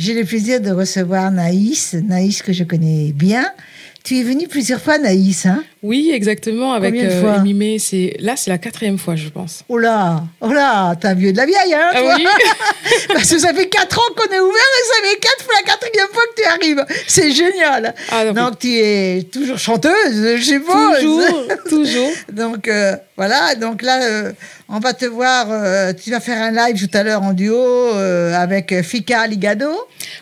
J'ai le plaisir de recevoir Naïs que je connais bien. Tu es venue plusieurs fois, Naïs, hein? Oui, exactement, avec Mimé. C'est la 4e fois, je pense. Oh là, t'es un vieux de la vieille, hein, toi? Ah oui. Parce que ça fait 4 ans qu'on est ouvert et ça fait 4 fois la 4e fois que tu arrives. C'est génial. Ah, donc, tu es toujours chanteuse, je suppose. Toujours. Donc, voilà. Donc là, on va te voir. Tu vas faire un live tout à l'heure en duo avec Fika Ligado.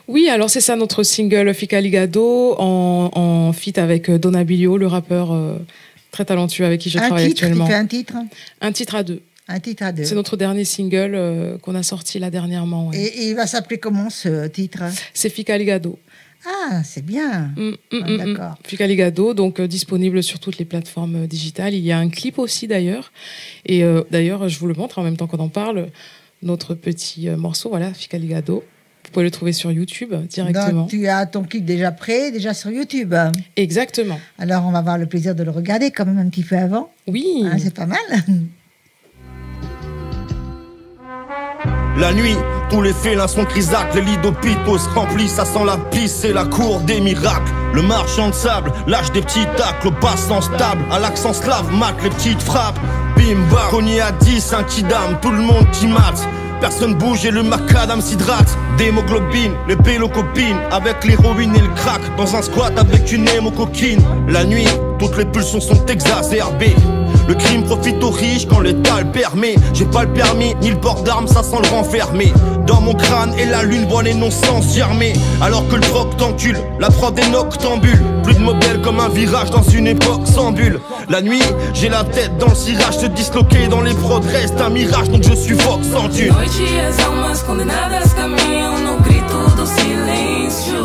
Oui, alors c'est ça notre single Fika Ligado en feat avec Donabilio, le rappeur très talentueux avec qui je travaille actuellement. Tu fais un titre? Un titre à 2. Un titre à 2. C'est notre dernier single qu'on a sorti là dernièrement. Ouais. Et il va s'appeler comment ce titre? C'est Fika Ligado. Ah, c'est bien. D'accord. Fika Ligado, donc disponible sur toutes les plateformes digitales. Il y a un clip aussi d'ailleurs. Et d'ailleurs, je vous le montre en même temps qu'on en parle. Notre petit morceau, voilà, Fika Ligado. Vous pouvez le trouver sur YouTube directement. Donc, tu as ton clip déjà prêt, déjà sur YouTube. Exactement. Alors, on va avoir le plaisir de le regarder quand même un petit peu avant. Oui. Ah, c'est pas mal. La nuit, tous les félins sont crisac, les lits d'hôpitaux se remplissent, ça sent la pisse, c'est la cour des miracles. Le marchand de sable lâche des petits tacles, au passant stable, à l'accent slave, mate les petites frappes. Bim bam, cogné à 10, un kidam, tout le monde qui mate. Personne bouge et le macadam s'hydrate. D'hémoglobine, les pélo-copines, avec l'héroïne et le crack, dans un squat avec une hémocoquine. La nuit, toutes les pulsions sont exacerbées. Le crime profite aux riches quand l'État le permet. J'ai pas le permis, ni le port d'armes, ça sent le renfermer. Dans mon crâne et la lune voit les non-sens germer. Alors que le troc t'encule, la prod est noctambule. Plus de modèles comme un virage dans une époque sans bulle. La nuit, j'ai la tête dans le cirage, se disloquer dans les prods reste un mirage, donc je suffoque sans thune. Noite as almas condenadas caminham no grito do silêncio.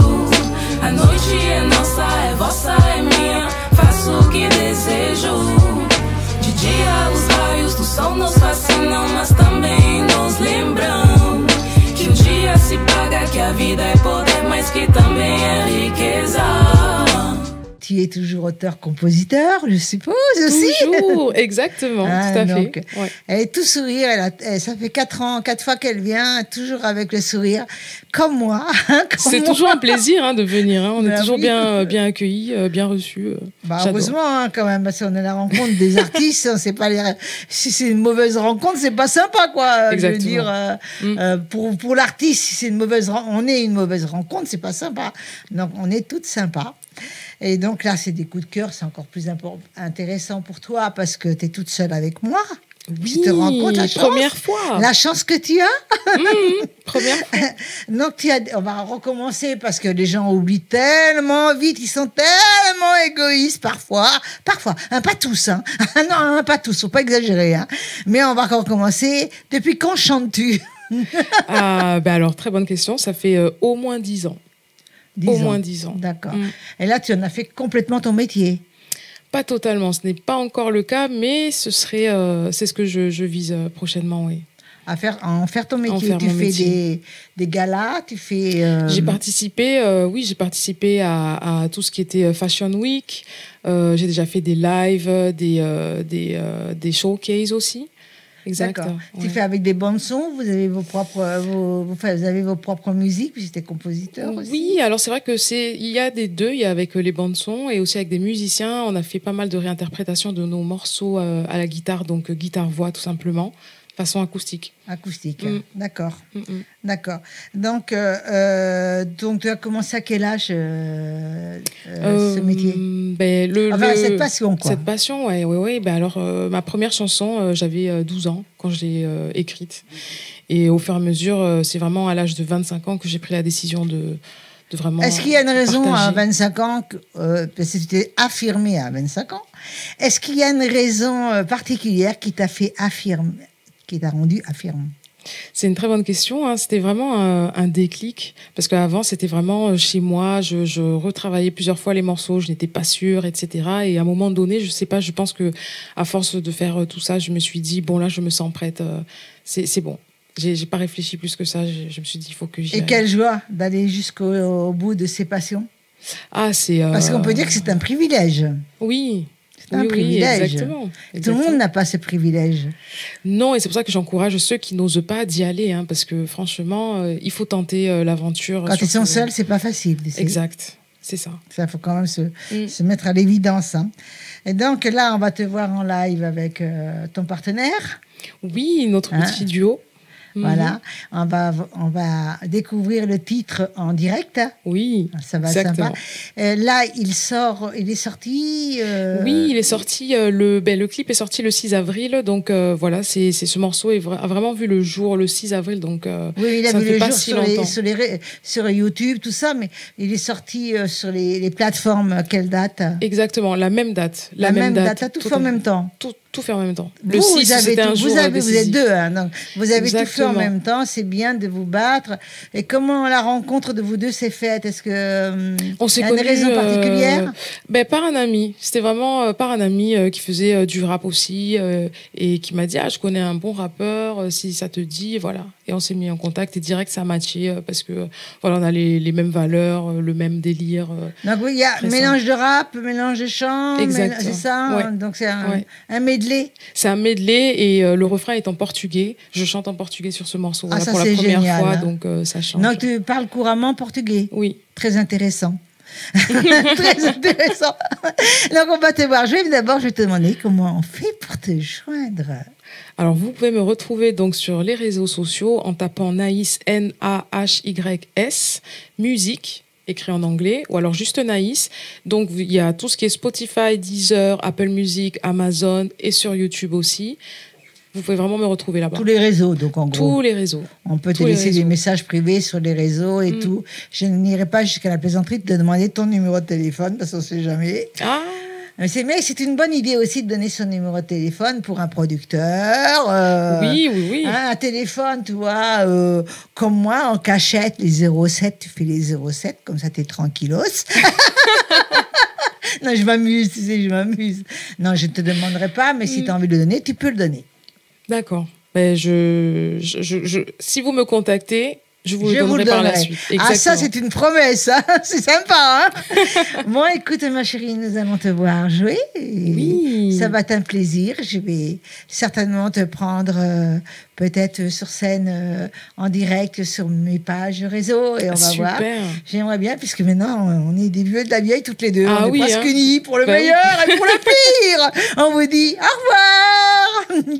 A noite é nossa, é vossa, é minha. Faço o que desejo. De dia os raios do sol nos fascinam, mas também nos lembram que o dia se paga, que a vida é poder, mas que também é riqueza. Tu es toujours auteur-compositeur, je suppose aussi. Toujours, exactement, tout à fait. Ouais. Elle est tout sourire, ça fait 4 fois qu'elle vient, toujours avec le sourire, comme moi. C'est toujours un plaisir de venir, on est toujours bien accueillis, bien reçus. Heureusement, quand même, parce qu'on est à la rencontre des artistes, on sait pas si c'est une mauvaise rencontre, c'est pas sympa, quoi. Exactement. Je veux dire, pour l'artiste, si c'est on est une mauvaise rencontre, c'est pas sympa. Donc, on est toutes sympas. Et donc là, c'est des coups de cœur, c'est encore plus intéressant pour toi parce que tu es toute seule avec moi. Oui, tu te rends compte, première fois. La chance que tu as. Première fois. Donc, on va recommencer parce que les gens oublient tellement vite, ils sont tellement égoïstes parfois. Parfois, pas tous. Non, pas tous, faut pas exagérer. Mais on va recommencer. Depuis quand chantes-tu? Alors, très bonne question. Ça fait au moins 10 ans. Au moins 10 ans. D'accord. Et là, tu en as fait complètement ton métier. Pas totalement, ce n'est pas encore le cas, mais c'est ce que je vise prochainement, oui. En faire ton métier. Tu fais des galas, tu fais... J'ai participé, à tout ce qui était Fashion Week. J'ai déjà fait des lives, des showcases aussi. Exact. D'accord. Tu fais avec des bandes sons, vous avez vos propres musiques, puis tu es compositeur aussi. Oui, alors c'est vrai que il y a des deux, il y a avec les bandes sons et aussi avec des musiciens. On a fait pas mal de réinterprétations de nos morceaux à la guitare, donc guitare-voix tout simplement, façon acoustique. Acoustique, d'accord. D'accord. Donc, tu as commencé à quel âge ce métier? Cette passion, quoi. Cette passion, oui. Alors, ma première chanson, j'avais 12 ans quand je l'ai écrite. Et au fur et à mesure, c'est vraiment à l'âge de 25 ans que j'ai pris la décision de vraiment. Est-ce qu'il y a une raison à 25 ans, parce que tu t'es affirmé à 25 ans, est-ce qu'il y a une raison particulière qui t'a fait affirmer, qui t'a rendu affirme? C'est une très bonne question. C'était vraiment un déclic parce qu'avant c'était vraiment chez moi. Je retravaillais plusieurs fois les morceaux, je n'étais pas sûre, etc. Et à un moment donné, je sais pas, je pense que à force de faire tout ça, je me suis dit bon là, je me sens prête. C'est bon. J'ai pas réfléchi plus que ça. Je me suis dit il faut que j'y aille. Et quelle joie d'aller jusqu'au bout de ses passions. C'est parce qu'on peut dire que c'est un privilège. Oui. C'est un Oui, privilège. exactement. Tout le Exactement. monde n'a pas ce privilège. Non, et c'est pour ça que j'encourage ceux qui n'osent pas d'y aller, hein, parce que franchement, il faut tenter l'aventure. Quand ils sont surtout- seuls, c'est pas facile. Exact, c'est ça. Ça, faut quand même se mettre à l'évidence. Hein. Et donc là, on va te voir en live avec ton partenaire. Oui, notre Hein? petit duo. Voilà. On va découvrir le titre en direct. Hein. Oui, Ça va être exactement. sympa. Là, il est sorti. Oui, il est sorti, le clip est sorti le 6 avril, donc voilà, ce morceau a vraiment vu le jour le 6 avril, donc Oui, il a ça vu fait le pas jour si sur, longtemps. sur YouTube, tout ça, mais il est sorti sur les plateformes. Quelle date? Exactement, la même date. La même date, à tout fait en même temps. Tout fait en même temps. Vous, Le 6, vous avez c'était tout, un jour vous êtes décisif. deux, hein, donc vous avez tout fait en Exactement. même temps. C'est bien de vous battre. Et comment la rencontre de vous deux s'est faite? Est-ce que On s'est y a une connus, raison particulière? Par un ami. C'était vraiment par un ami qui faisait du rap aussi et qui m'a dit je connais un bon rappeur, si ça te dit, voilà. Et on s'est mis en contact et direct ça a matché parce que voilà, on a les mêmes valeurs, le même délire. Donc oui, il y a Très mélange de rap, mélange de chant, Exact. c'est ça. Ouais. Donc c'est Ouais. un medley. C'est un medley et le refrain est en portugais. Je chante en portugais sur ce morceau Ah, ça, pour la c'est première génial, fois, hein. donc ça change. Donc tu parles couramment portugais. Oui. Très intéressant. Très intéressant. Donc on va te voir. D'abord, je vais te demander comment on fait pour te joindre. Alors, vous pouvez me retrouver donc sur les réseaux sociaux en tapant Naïs, Nahys, musique, écrit en anglais, ou alors juste Naïs. Donc, il y a tout ce qui est Spotify, Deezer, Apple Music, Amazon et sur YouTube aussi. Vous pouvez vraiment me retrouver là-bas. Tous les réseaux, donc en gros. Tous les réseaux. On peut te tous les laisser des réseaux. messages privés sur les réseaux et tout. Je n'irai pas jusqu'à la plaisanterie de te demander ton numéro de téléphone parce qu'on ne sait jamais. Ah, Mais c'est une bonne idée aussi de donner son numéro de téléphone pour un producteur. oui, oui, oui. Hein, un téléphone, tu vois, comme moi, en cachette, les 07, tu fais les 07, comme ça t'es tranquillos. Non, je m'amuse, tu sais, je m'amuse. Non, je ne te demanderai pas, mais si tu as envie de le donner, tu peux le donner. D'accord. Ben, si vous me contactez, je vous le Je vous donnerai le par la donnerai. suite. Ah, ça, Exactement. c'est une promesse, hein. C'est sympa, hein. Bon, écoute, ma chérie, nous allons te voir jouer. Oui. Ça va être un plaisir. Je vais certainement te prendre peut-être sur scène en direct sur mes pages réseau et on va Super. voir. J'aimerais bien, puisque maintenant, on est des vieux de la vieille toutes les deux. Ah on est oui, presque hein. unis pour le Bah oui. meilleur et pour le pire. On vous dit au revoir.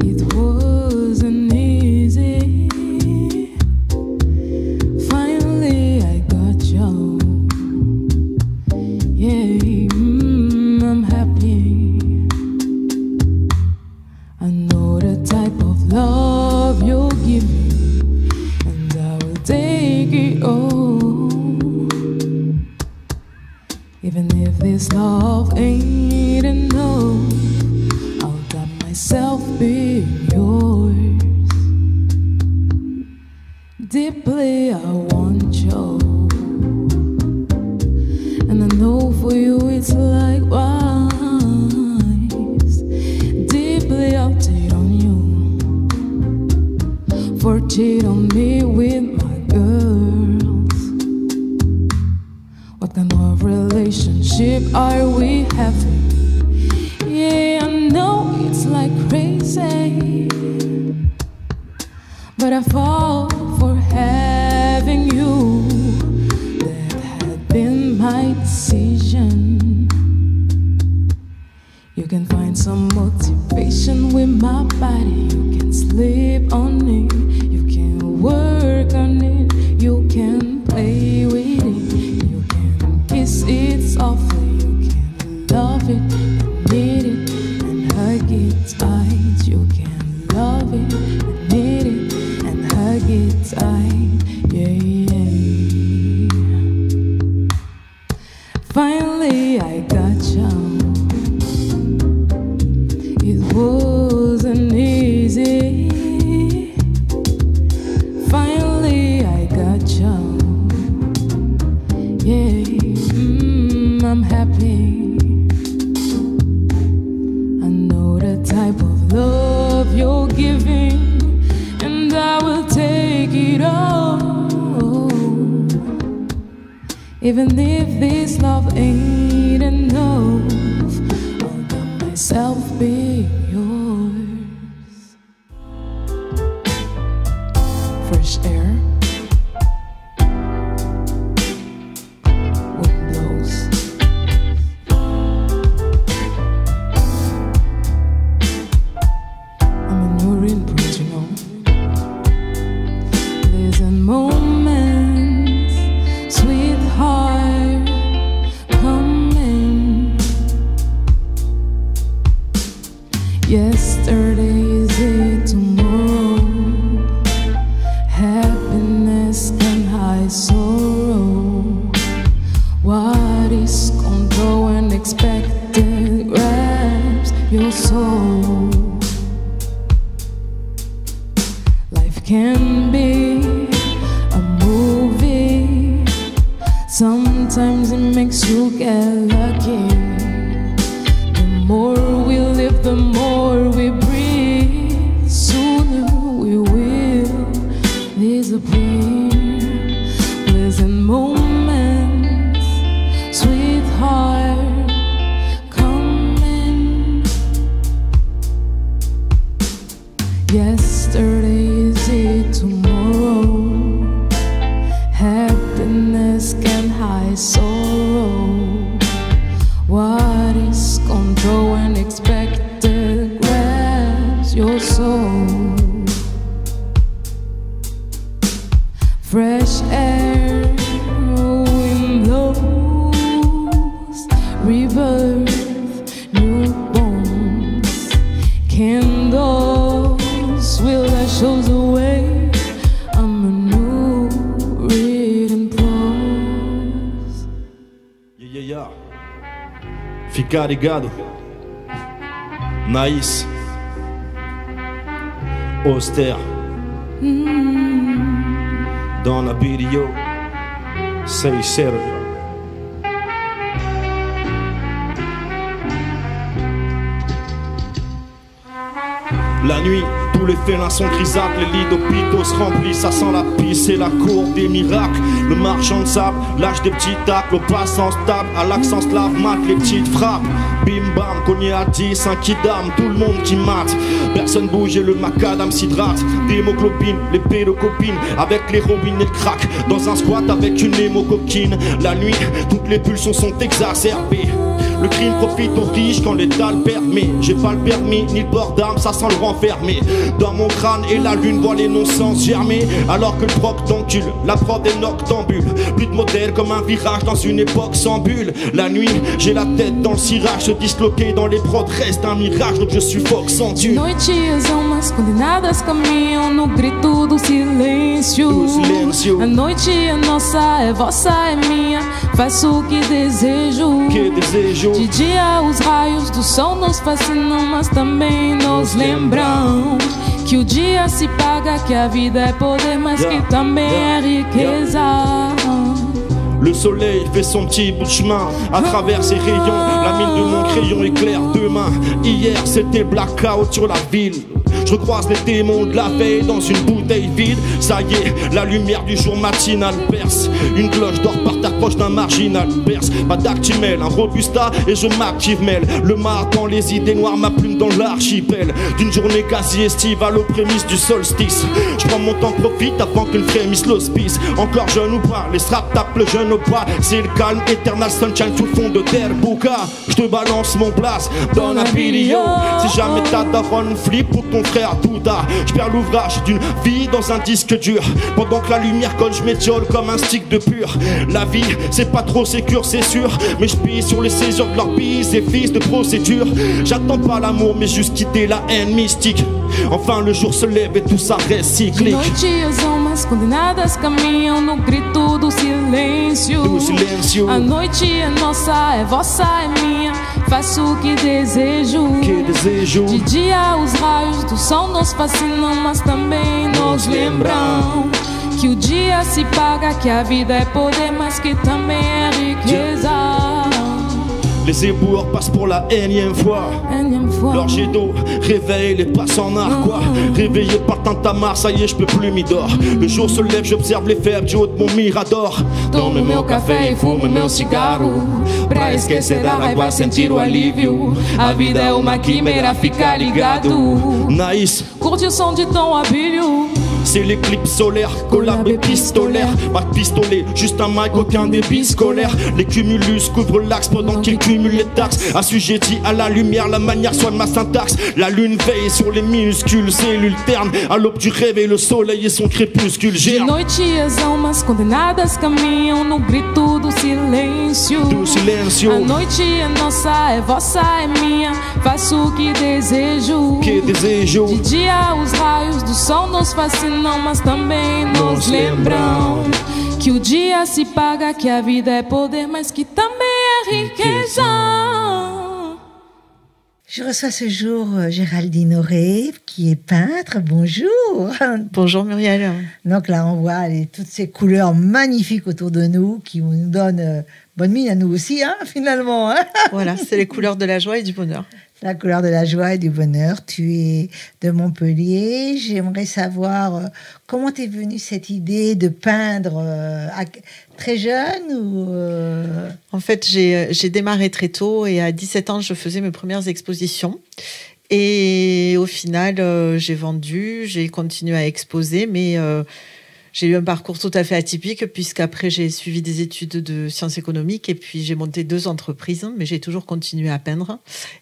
It wasn't easy. Finally, I got you. Yeah, I'm happy. I know the type of love you'll give me, and I will take it all. Even if this love ain't enough, I'll let myself be yours. Deeply I want you, and I know for you it's like wise. Deeply I'll cheat on you, for cheat on me with my girls. What kind of relationship are we having? Yeah, I know it's like crazy, but I fall for having you. That had been my decision. You can find some motivation with my body. You can sleep on it. You can work on it. You can play with it. You can kiss it softly. You can love it and need it and hug it tight. You can love it and need it and hug it tight. Yeah, yeah. Finally, I got you. It wasn't easy. Finally, I got you. Yeah, I'm happy. I know the type of love Even if this love ain't enough, I'll let myself be yours. Fresh air, wind blows. I'm a Northern breeze, you know. There's a moment, sweetheart, coming. Yesterday is it tomorrow. Happiness can hide sorrow. What is control and expected grabs your soul. Life can be a movie. Sometimes it makes you get lucky. The more we live, the more we breathe. Sooner we will disappear. Pleasant moments, sweetheart, coming. Yesterday is it tomorrow. Happiness can hide sorrow. What is control and expected grabs your soul. Fresh air, wind blows. Rebirth, new bones. Candles will light shows away. I'm a new reading prose. Yeah, yeah, yeah. Fica ligado. Naïs. Austère. Dans la vidéo. C'est sérieux. La nuit, tous les félins sont grisâtres, les lits d'hôpitaux se remplissent, ça sent la pisse et la cour des miracles. Le marchand de sable lâche des petits tacles, au passant stable, à l'accent slave mate les petites frappes. Bim bam, cogné à 10, un kidam, tout le monde qui mate. Personne bouge et le macadam s'hydrate. D'hémoglobine, les pédocopines, avec les robinets de crack. Dans un squat avec une hémocoquine. La nuit, toutes les pulsions sont exacerbées. Le crime profite aux riches quand l'État le permet. J'ai pas le permis, ni le port d'armes, ça sent le renfermer. Dans mon crâne et la lune voit les non-sens germer. Alors que le proc t'encule, la prod est noctambule. Plus de modèle comme un virage dans une époque sans bulle. La nuit, j'ai la tête dans le cirage. Se disloquer dans les prods reste un mirage. Donc je suffoque sans Dieu. Noite e as almas condenadas caminham no grito do silêncio. A noite é nossa, é vossa, é minha. Faço o que desejo. Que desejo. De dia os raios do sol nos fascinam, mas também nos lembram que o dia se paga, que a vida é poder, mas que também é riqueza. Le soleil fait son petit bout de chemin à travers ses rayons. La mine de mon crayon éclaire demain. Hier c'était blackout sur la ville. Je recroise les démons de la veille dans une bouteille vide. Ça y est, la lumière du jour matinal perce. Une cloche d'or par terre proche d'un marginal perce. Pas d'actimel, un robusta et je m'active mêle. Le mar dans les idées noires, ma plume dans l'archipel. D'une journée quasi estivale aux prémices du solstice. Je prends mon temps, profite avant qu'une frémisse l'hospice. Encore jeune ou pas, les straps tapent le jeune au pas. C'est le calme, eternal sunshine tout le fond de terre bouca. Je te balance mon place dans la vidéo. Si jamais ta daronne flip pour ton frère Douda, je perds l'ouvrage d'une vie dans un disque dur. Pendant que la lumière colle, je m'étiole comme un stick de pur. La vie, c'est pas trop sécure, c'est sûr. Mais je pisse sur les césures de leur bise et fils de procédure. J'attends pas l'amour, mais juste quitter la haine mystique. Enfin le jour se lève et tout ça reste cyclique. De noite as almas condenadas caminham no grito do silêncio. A noite é nossa, é vossa, é minha. Faço o que desejo. De dia os raios do sol nos fascinam, mas também nos lembram que o dia se paga, que a vida é poder, mas que também é riqueza. Les éboueurs passent pour la énième fois. Leur jet d'eau réveille les passants narquois. Réveillé par tintamarre, ça y est, je peux plus m'y dors. Le jour se lève, j'observe les faibles du haut de mon mirador. Tomo meu café e fumo meu cigarro, pra esquecer da raiva, sentir o alívio. A vida é uma quimera, fica ligado. Naïs, Curte o som de Tom Abílio. c'est l'éclipse solaire, collab épistolaire. Pas de pistolet, juste un mic, aucun débit scolaire. Les cumulus couvrent l'axe pendant qu'ils cumulent les taxes. Assujetti à la lumière, la manière soigne ma syntaxe. La lune veille sur les minuscules cellules ternes. À l'aube du réveil, le soleil et son crépuscule De germe. noite as almas condenadas caminham no grito do silêncio. Do silêncio, A noite é nossa, é vossa, é minha. Faço o que desejo. que desejo. De dia os raios do sol nos fascinam, mas também nos lembram que o dia se paga, que a vida é poder, mas que também é riqueza. Je reçois ce jour Géraldine Auré, qui est peintre. Bonjour. Bonjour Muriel. Donc là, on voit toutes ces couleurs magnifiques autour de nous qui nous donnent bonne mine à nous aussi, hein, finalement. Hein. Voilà, c'est les couleurs de la joie et du bonheur. La couleur de la joie et du bonheur. Tu es de Montpellier. J'aimerais savoir comment t'es venue cette idée de peindre très jeune ou En fait, j'ai démarré très tôt et à 17 ans, je faisais mes premières expositions. Et au final, j'ai vendu, j'ai continué à exposer, mais j'ai eu un parcours tout à fait atypique puisqu'après, j'ai suivi des études de sciences économiques et puis j'ai monté 2 entreprises, mais j'ai toujours continué à peindre.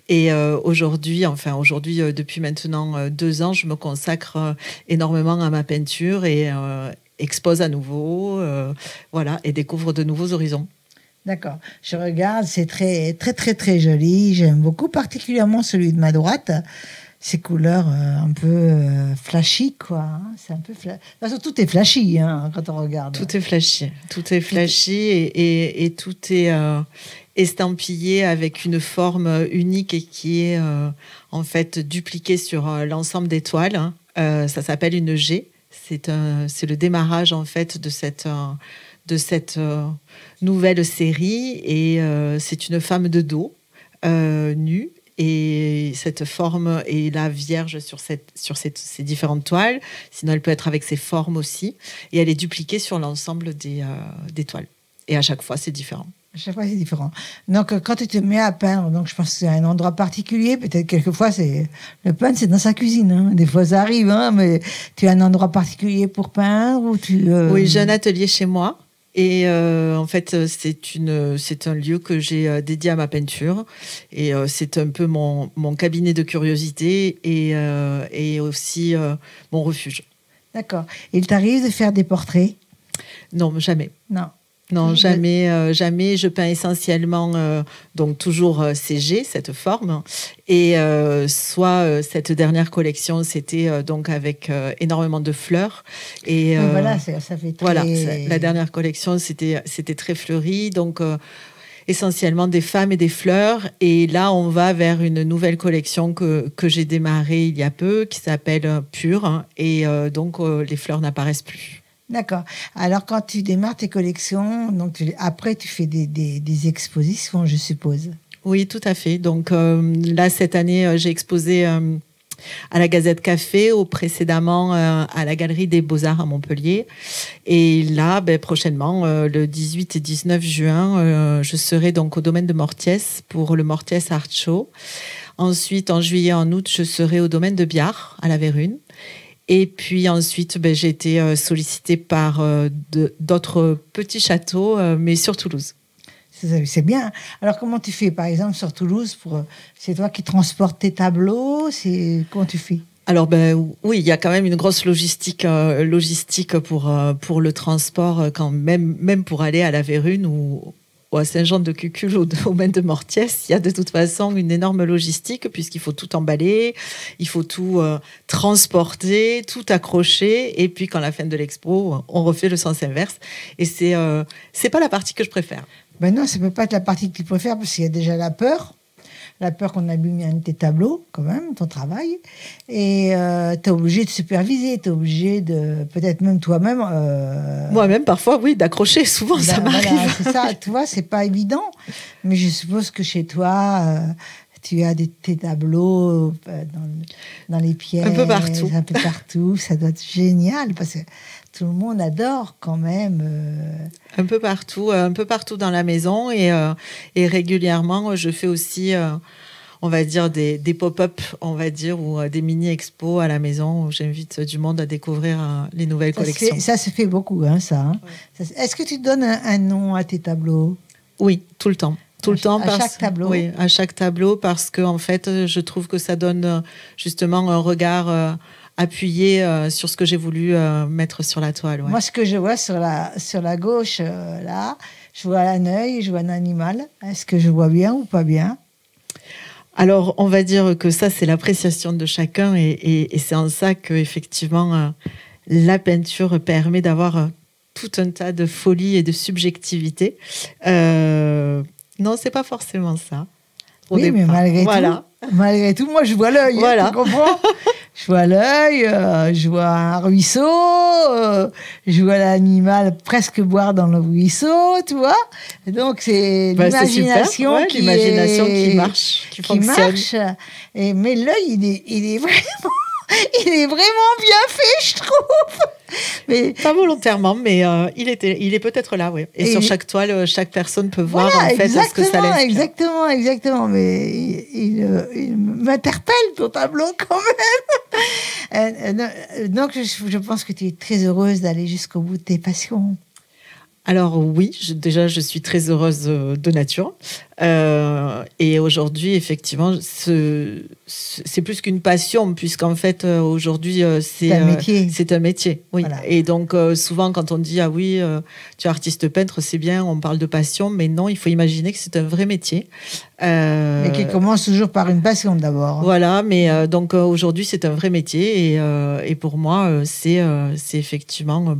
Et aujourd'hui, depuis maintenant 2 ans, je me consacre énormément à ma peinture et expose à nouveau, voilà, et découvre de nouveaux horizons. D'accord. Je regarde, c'est très, très, très, très joli. J'aime beaucoup, particulièrement celui de ma droite. Ces couleurs un peu flashy, quoi. Hein. C'est un peu de toute façon, tout est flashy hein, quand on regarde. Tout est flashy. Tout est flashy et tout est estampillé avec une forme unique et qui est en fait dupliquée sur l'ensemble des toiles. Hein. Ça s'appelle une G. C'est le démarrage en fait de cette nouvelle série et c'est une femme de dos nue. Et cette forme est là vierge sur ces différentes toiles. Sinon, elle peut être avec ses formes aussi. Et elle est dupliquée sur l'ensemble des toiles. Et à chaque fois, c'est différent. À chaque fois, c'est différent. Donc, quand tu te mets à peindre, donc je pense que c'est un endroit particulier. Peut-être quelquefois, le peindre, c'est dans sa cuisine. Hein. Des fois, ça arrive. Hein, mais tu as un endroit particulier pour peindre ou Oui, j'ai un atelier chez moi. Et en fait, c'est un lieu que j'ai dédié à ma peinture. Et c'est un peu mon cabinet de curiosité et aussi mon refuge. D'accord. Il t'arrive de faire des portraits ? Non, jamais. Non. Non, jamais, jamais. Je peins essentiellement, donc toujours CG, cette forme. Et soit cette dernière collection, c'était donc avec énormément de fleurs. Et voilà, ça fait très... Voilà, la dernière collection, c'était très fleuri. Donc, essentiellement des femmes et des fleurs. Et là, on va vers une nouvelle collection que j'ai démarrée il y a peu, qui s'appelle Pure. Hein, et donc, les fleurs n'apparaissent plus. D'accord. Alors, quand tu démarres tes collections, donc après, tu fais des expositions, je suppose. Oui, tout à fait. Donc là, cette année, j'ai exposé à la Gazette Café, précédemment à la Galerie des Beaux-Arts à Montpellier. Et là, prochainement, le 18 et 19 juin, je serai donc au domaine de Mortiès pour le Mortiès Art Show. Ensuite, en juillet et en août, je serai au domaine de Biard, à La Vérune. Et puis ensuite, j'ai été sollicitée par d'autres petits châteaux, mais sur Toulouse. C'est bien. Alors, comment tu fais, par exemple, sur Toulouse c'est toi qui transportes tes tableaux comment tu fais ? Alors, oui, il y a quand même une grosse logistique pour le transport, quand même pour aller à La Vérune ou à Saint-Jean-de-Cucul ou au domaine de Mortiès, il y a de toute façon une énorme logistique puisqu'il faut tout emballer, il faut tout transporter, tout accrocher et puis quand la fin de l'expo, on refait le sens inverse et c'est pas la partie que je préfère. Ben non, ça peut pas être la partie que tu préfères parce qu'il y a déjà la peur. la peur qu'on abîme un de tes tableaux, quand même, ton travail. Et tu es obligé de superviser, tu es obligé de, peut-être même toi-même... Moi-même, parfois, oui, d'accrocher, souvent, ça m'arrive. Voilà, c'est ça, tu vois, c'est pas évident. Mais je suppose que chez toi... tu as tes tableaux dans les pièces. Un peu partout. Un peu partout. Ça doit être génial parce que tout le monde adore quand même. Un peu partout dans la maison. Et régulièrement, je fais aussi, on va dire, des pop-up, on va dire, ou des mini-expos à la maison où j'invite du monde à découvrir les nouvelles collections. Ça se fait beaucoup, hein, ça. Hein. Ouais. Est-ce que tu donnes un nom à tes tableaux? Oui, tout le temps. Tout le temps, à chaque tableau. Oui, à chaque tableau, parce que en fait, je trouve que ça donne justement un regard appuyé sur ce que j'ai voulu mettre sur la toile. Ouais. Moi, ce que je vois sur la gauche, là, je vois un œil, je vois un animal. Est-ce que je vois bien ou pas bien? Alors, on va dire que ça, c'est l'appréciation de chacun, et c'est en ça que effectivement, la peinture permet d'avoir tout un tas de folie et de subjectivité. Non, c'est pas forcément ça. Oui, mais malgré tout, moi, je vois l'œil. Voilà. Tu comprends? Je vois l'œil, je vois un ruisseau, je vois l'animal presque boire dans le ruisseau, tu vois. Donc, c'est l'imagination ouais, l'imagination qui marche, qui fonctionne. Marche. Mais l'œil, il est vraiment bien fait, je trouve. Mais pas volontairement, mais il est peut-être là, oui. Et sur chaque toile, chaque personne peut voir en fait ce que ça laisse. Exactement. Mais il m'interpelle ton tableau quand même. Donc je pense que tu es très heureuse d'aller jusqu'au bout de tes passions. Alors oui, déjà je suis très heureuse de nature. Et aujourd'hui, effectivement, c'est plus qu'une passion, puisqu'en fait, aujourd'hui, c'est un métier. C'est un métier, oui. Voilà. Et donc, souvent, quand on dit « Ah oui, tu es artiste peintre, c'est bien, on parle de passion », mais non, il faut imaginer que c'est un vrai métier. Mais qui commence toujours par une passion, d'abord. Voilà, mais donc, aujourd'hui, c'est un vrai métier. Et pour moi, c'est effectivement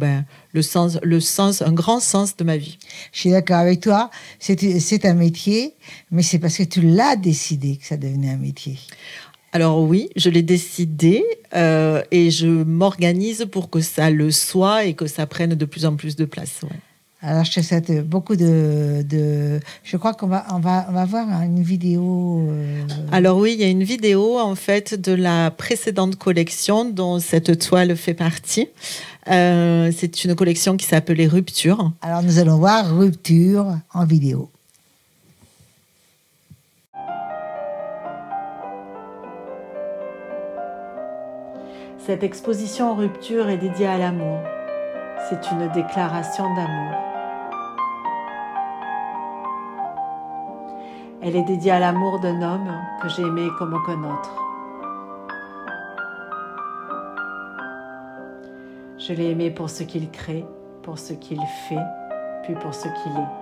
le sens, un grand sens de ma vie. Je suis d'accord avec toi, c'est un métier, mais c'est parce que tu l'as décidé que ça devenait un métier. Alors oui, je l'ai décidé et je m'organise pour que ça le soit et que ça prenne de plus en plus de place. Ouais. Alors je te souhaite beaucoup de... Je crois qu'on va voir une vidéo... Alors oui, il y a une vidéo en fait de la précédente collection dont cette toile fait partie. C'est une collection qui s'appelait Rupture. Alors nous allons voir Rupture en vidéo. Cette exposition Rupture est dédiée à l'amour. C'est une déclaration d'amour. Elle est dédiée à l'amour d'un homme que j'ai aimé comme aucun autre. Je l'ai aimé pour ce qu'il crée, pour ce qu'il fait, puis pour ce qu'il est.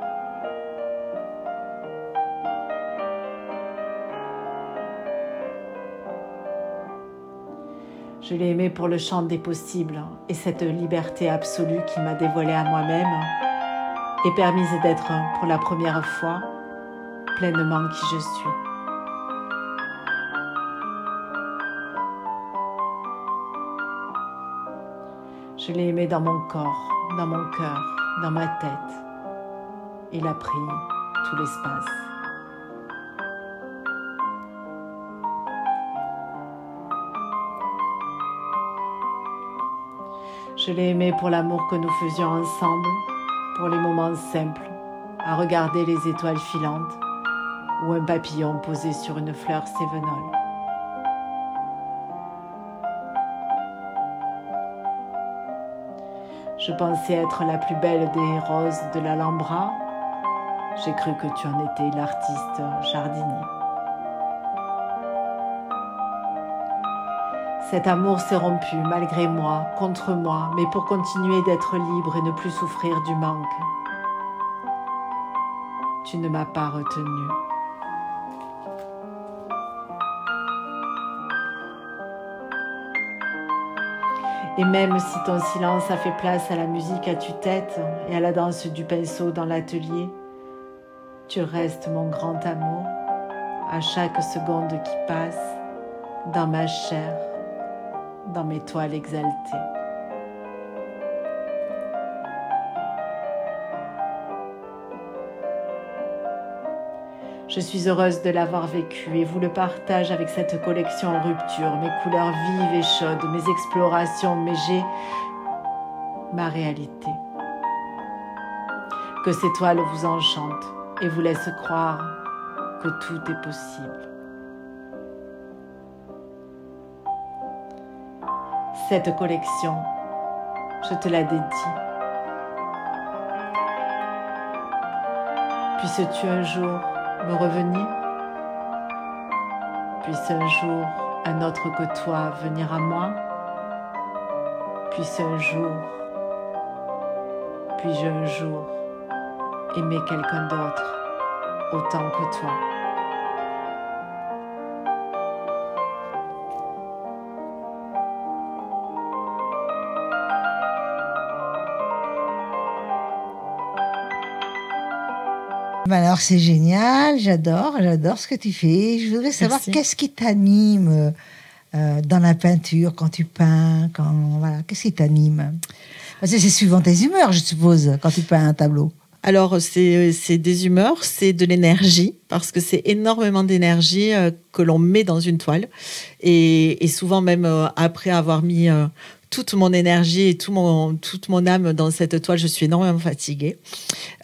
Je l'ai aimé pour le champ des possibles et cette liberté absolue qui m'a dévoilée à moi-même et permise d'être pour la première fois pleinement qui je suis. Je l'ai aimé dans mon corps, dans mon cœur, dans ma tête. Il a pris tout l'espace. Je l'ai aimé pour l'amour que nous faisions ensemble, pour les moments simples, à regarder les étoiles filantes ou un papillon posé sur une fleur cévenole. Je pensais être la plus belle des roses de l'Alhambra. J'ai cru que tu en étais l'artiste jardinier. Cet amour s'est rompu malgré moi, contre moi, mais pour continuer d'être libre et ne plus souffrir du manque. Tu ne m'as pas retenue. Et même si ton silence a fait place à la musique à tue-tête et à la danse du pinceau dans l'atelier, tu restes mon grand amour, à chaque seconde qui passe, dans ma chair, dans mes toiles exaltées. Je suis heureuse de l'avoir vécu et vous le partage avec cette collection en rupture, mes couleurs vives et chaudes, mes explorations, mes jets, ma réalité. Que ces toiles vous enchantent et vous laissent croire que tout est possible. Cette collection, je te la dédie. Puisses-tu un jour me revenir? Puisse un jour un autre que toi venir à moi? Puisse un jour, puis-je un jour aimer quelqu'un d'autre autant que toi? Ben alors c'est génial, j'adore ce que tu fais. Je voudrais savoir qu'est-ce qui t'anime dans la peinture, quand tu peins, qu'est-ce qui t'anime? Parce que c'est suivant tes humeurs, je suppose, quand tu peins un tableau. Alors, c'est des humeurs, c'est de l'énergie, parce que c'est énormément d'énergie que l'on met dans une toile. Et souvent, même après avoir mis toute mon énergie et toute mon âme dans cette toile, je suis énormément fatiguée.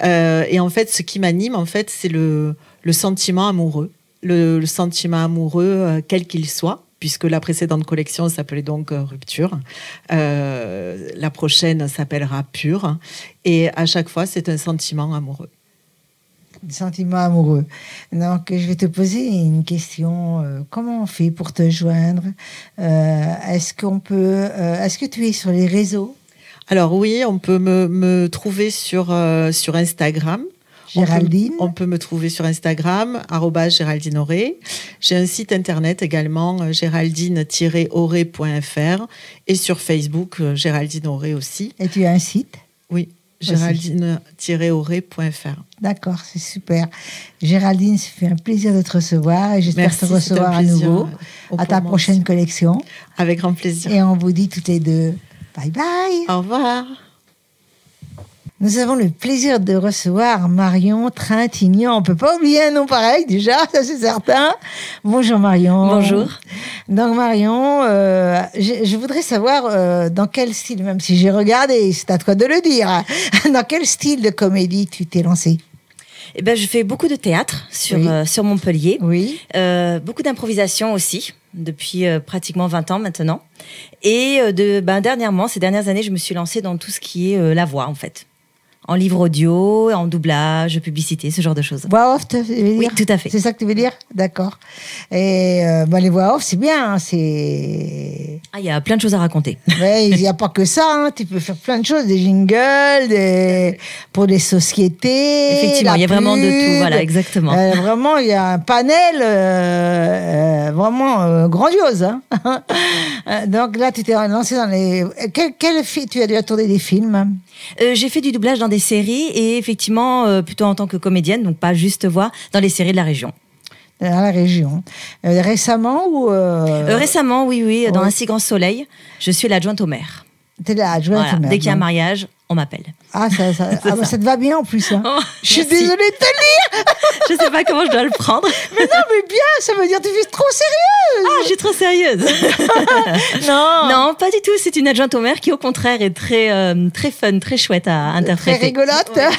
Et en fait, ce qui m'anime, en fait, c'est le sentiment amoureux. Le sentiment amoureux, quel qu'il soit, puisque la précédente collection s'appelait donc Rupture. La prochaine s'appellera Pure. Et à chaque fois, c'est un sentiment amoureux. Sentiment amoureux. Donc, je vais te poser une question. Comment on fait pour te joindre? Est-ce que tu es sur les réseaux? Alors oui, on peut me trouver sur Instagram. Géraldine. On peut me trouver sur Instagram, @Géraldine Auré. J'ai un site internet également, géraldine-auré.fr. Et sur Facebook, Géraldine Auré aussi. Et tu as un site? Oui, géraldine-auré.fr. D'accord, c'est super. Géraldine, ça fait un plaisir de te recevoir et j'espère te recevoir à nouveau à ta prochaine collection. Avec grand plaisir. Et on vous dit toutes les deux bye bye. Au revoir. Nous avons le plaisir de recevoir Marion Trintignant. On ne peut pas oublier un nom pareil, déjà, ça c'est certain. Bonjour Marion. Bonjour. Donc Marion, je voudrais savoir dans quel style, même si j'ai regardé, c'est à toi de le dire, dans quel style de comédie tu t'es lancée? Eh ben, je fais beaucoup de théâtre sur Montpellier. Oui. Beaucoup d'improvisation aussi, depuis pratiquement 20 ans maintenant. Et dernièrement, ces dernières années, je me suis lancée dans tout ce qui est la voix, en fait. En livre audio, en doublage, publicité, ce genre de choses. Voix off, tu veux dire? Oui, tout à fait. C'est ça que tu veux dire? D'accord. Et les voix off, c'est bien. Il y a plein de choses à raconter. Il n'y a pas que ça. Hein. Tu peux faire plein de choses. Des jingles, pour des sociétés. Effectivement, il y a vraiment de tout. Voilà, exactement. Vraiment, il y a un panel vraiment grandiose. Hein. Donc là, tu t'es lancé dans les... Tu as déjà tourné des films? J'ai fait du doublage dans des séries et effectivement, plutôt en tant que comédienne, donc pas juste voix, dans les séries de la région. Dans la région. Récemment ou Récemment, oui, dans Un si grand soleil. Je suis l'adjointe au maire. T'es l'adjointe au maire. Dès qu'il y a un mariage, on m'appelle. Ça te va bien en plus. Hein. Je suis désolée de te le dire. Je sais pas comment je dois le prendre. Mais non, mais bien, ça veut dire que tu es trop sérieuse. Ah, je suis trop sérieuse. Non, pas du tout. C'est une adjointe au maire qui, au contraire, est très fun, très chouette à interpréter. Très rigolote. Ouais.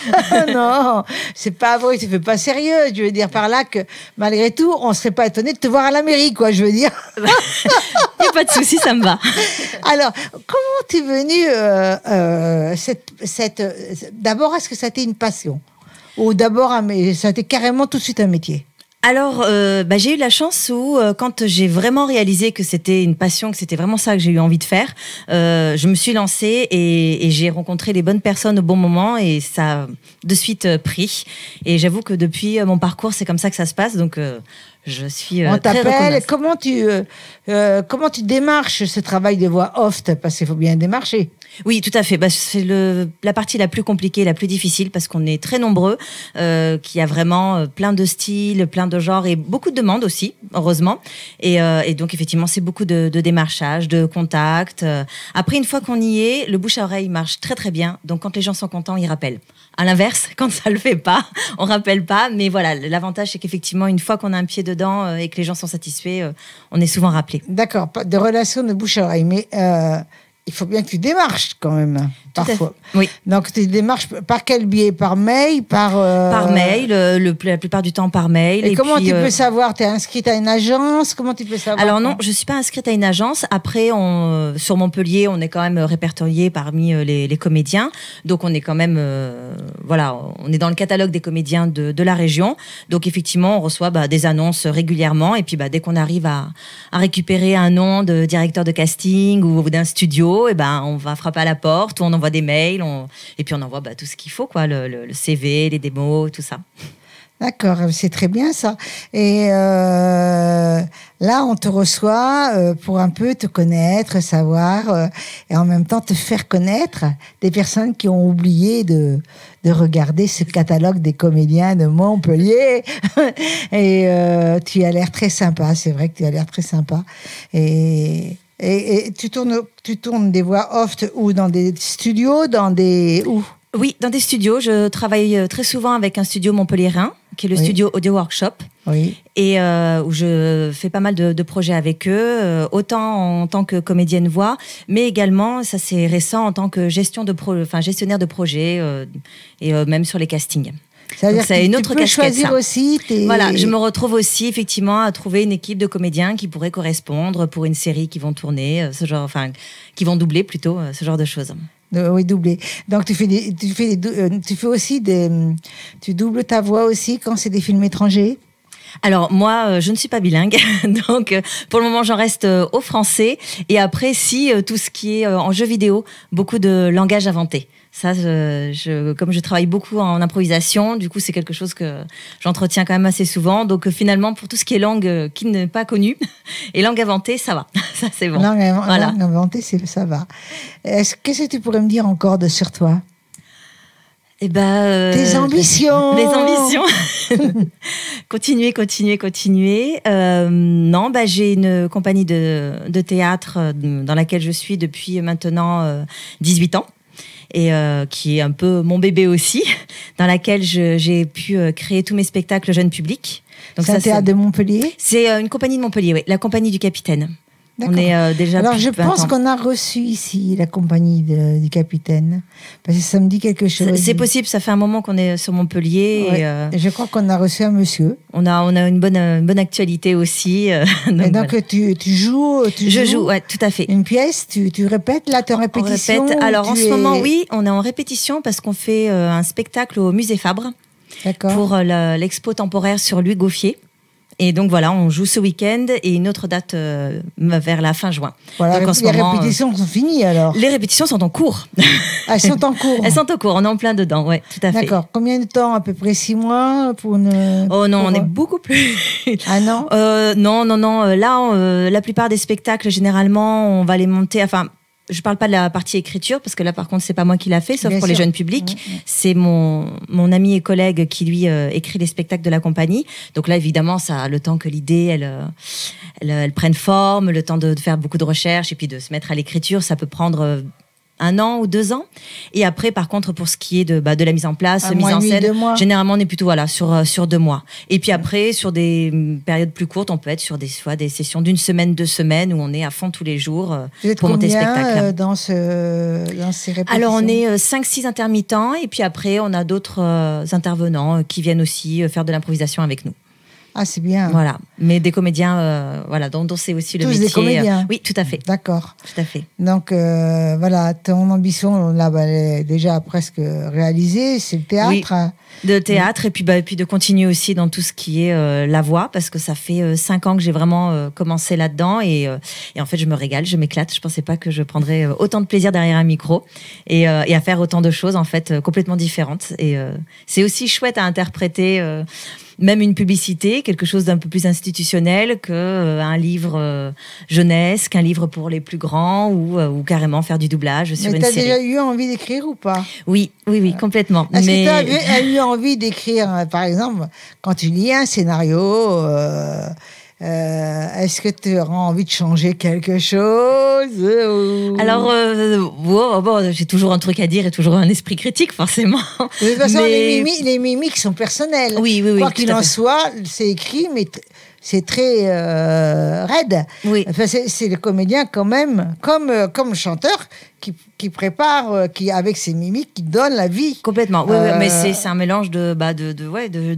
Non, c'est pas vrai, tu fais pas sérieux. Je veux dire par là que, malgré tout, on serait pas étonné de te voir à la mairie, quoi, je veux dire. Il n'y a pas de souci, ça me va. Alors, comment t'es venue d'abord, est-ce que ça a été une passion? Ou d'abord, ça a été carrément tout de suite un métier? Alors, j'ai eu la chance où, quand j'ai vraiment réalisé que c'était une passion, que c'était vraiment ça que j'ai eu envie de faire, je me suis lancée et j'ai rencontré les bonnes personnes au bon moment et ça a de suite pris. Et j'avoue que depuis mon parcours, c'est comme ça que ça se passe. Donc, je suis On très t'appelle. reconnaissante. Comment tu démarches ce travail de voix off? Parce qu'il faut bien démarcher. Oui, tout à fait. Bah, c'est la partie la plus compliquée, la plus difficile, parce qu'on est très nombreux, qu'il y a vraiment plein de styles, plein de genres et beaucoup de demandes aussi, heureusement. Et donc, effectivement, c'est beaucoup de démarchage, de contacts. Après, une fois qu'on y est, le bouche à oreille marche très, très bien. Donc, quand les gens sont contents, ils rappellent. À l'inverse, quand ça le fait pas, on rappelle pas. Mais voilà, l'avantage, c'est qu'effectivement, une fois qu'on a un pied dedans et que les gens sont satisfaits, on est souvent rappelé. D'accord, pas de relation de bouche à oreille, mais il faut bien que tu démarches quand même, parfois. Oui. Donc tu démarches par quel biais? Par mail, Par mail, la plupart du temps par mail. Et comment puis, tu peux savoir? Tu es inscrite à une agence? Comment tu peux savoir? Alors non, je suis pas inscrite à une agence. Après, sur Montpellier, on est quand même répertorié parmi les comédiens. Donc on est quand même, voilà, on est dans le catalogue des comédiens de la région. Donc effectivement, on reçoit des annonces régulièrement. Et puis dès qu'on arrive à récupérer un nom de directeur de casting ou d'un studio, et on va frapper à la porte, ou on envoie des mails, et puis on envoie tout ce qu'il faut, quoi, le CV, les démos, tout ça. D'accord, c'est très bien ça. Et là, on te reçoit pour un peu te connaître, savoir, et en même temps te faire connaître des personnes qui ont oublié de regarder ce catalogue des comédiens de Montpellier. Et tu as l'air très sympa, c'est vrai que tu as l'air très sympa. Et tu tournes des voix off où? Dans des studios, où? Oui, dans des studios. Je travaille très souvent avec un studio montpelliérain, qui est le studio Audio Workshop. Oui. Et où je fais pas mal de projets avec eux, autant en tant que comédienne voix, mais également, ça c'est récent, en tant que gestionnaire de projet, et même sur les castings. C'est-à-dire que une tu autre peux casquette, choisir ça. Aussi Voilà, je me retrouve aussi effectivement à trouver une équipe de comédiens qui pourrait correspondre pour une série qui vont tourner, qui vont doubler plutôt, ce genre de choses. Oui, doubler. Donc tu doubles ta voix aussi quand c'est des films étrangers? Alors moi, je ne suis pas bilingue, donc pour le moment j'en reste au français. Et après, tout ce qui est en jeu vidéo, beaucoup de langage inventé. Ça, comme je travaille beaucoup en improvisation, du coup c'est quelque chose que j'entretiens quand même assez souvent. Donc finalement, pour tout ce qui est langue qui n'est pas connue et langue inventée, ça va, ça c'est bon. Langue inventée, ça va. Qu'est-ce que tu pourrais me dire encore sur toi? Tes ambitions. Mes ambitions. Continuer. Non, j'ai une compagnie de théâtre dans laquelle je suis depuis maintenant 18 ans. Et qui est un peu mon bébé aussi, dans laquelle j'ai pu créer tous mes spectacles jeunes publics. Donc c'est un théâtre de Montpellier? C'est une compagnie de Montpellier, oui, la compagnie du Capitaine. D'accord. On est déjà Alors plus je de 20 pense ans. qu'on a reçu ici la compagnie du Capitaine, parce que ça me dit quelque chose. C'est possible, ça fait un moment qu'on est sur Montpellier. Ouais. Et je crois qu'on a reçu un monsieur. On a une bonne actualité aussi. Donc tu joues. Je joue, ouais, tout à fait. Une pièce, tu répètes là, t'es en répétition? On répète. Alors en ce moment, oui, on est en répétition parce qu'on fait un spectacle au Musée Fabre. D'accord. Pour l'expo temporaire sur Louis Gauffier. Et donc voilà, on joue ce week-end et une autre date vers la fin juin. Voilà, donc, les répétitions sont finies alors? Les répétitions sont en cours. Elles sont en cours? Elles sont en cours, on est en plein dedans, ouais, tout à fait. D'accord. Combien de temps? À peu près 6 mois pour une... Oh non, on est beaucoup plus... Ah non? Non. Là, la plupart des spectacles, généralement, on va les monter... Je parle pas de la partie écriture, parce que là, par contre, c'est pas moi qui l'a fait, sauf Bien pour sûr. les jeunes publics. Mmh. C'est mon ami et collègue qui, lui, écrit les spectacles de la compagnie. Donc là, évidemment, ça a le temps que l'idée, elle prenne forme, le temps de faire beaucoup de recherches et puis de se mettre à l'écriture. Ça peut prendre 1 an ou 2 ans. Et après, par contre, pour ce qui est de la mise en place, mise en scène, généralement, on est plutôt sur 2 mois. Et puis après, sur des périodes plus courtes, on peut être sur des sessions d'1 semaine, 2 semaines, où on est à fond tous les jours pour monter le spectacle. Dans ces répétitions? Alors, on est 5-6 intermittents, et puis après, on a d'autres intervenants qui viennent aussi faire de l'improvisation avec nous. Ah, c'est bien. Voilà. Mais des comédiens, dont c'est aussi le métier. Tous des comédiens? Oui, tout à fait. D'accord. Tout à fait. Donc, voilà, ton ambition, là, elle est déjà presque réalisée, c'est le théâtre. Oui, de théâtre, et puis de continuer aussi dans tout ce qui est la voix, parce que ça fait 5 ans que j'ai vraiment commencé là-dedans, et en fait, je me régale, je m'éclate. Je pensais pas que je prendrais autant de plaisir derrière un micro, et à faire autant de choses, en fait, complètement différentes. Et c'est aussi chouette à interpréter... même une publicité métier, quelque chose d'un peu plus institutionnel qu'un livre jeunesse, qu'un livre pour les plus grands ou carrément faire du doublage sur Mais une t'as série. déjà eu envie d'écrire ou pas? Oui, complètement. Est-ce Mais que tu as eu envie d'écrire, par exemple, quand tu lis un scénario, est-ce que tu auras envie de changer quelque chose alors, j'ai toujours un truc à dire et toujours un esprit critique, forcément. De toute façon, Mais- les mimiques sont personnelles. Oui, Quoi tout qu'il à en fait. soit, c'est écrit, mais c'est très raide. Oui. Enfin, c'est le comédien quand même, comme le chanteur qui prépare, qui avec ses mimiques, qui donne la vie. Complètement, oui, mais c'est un mélange de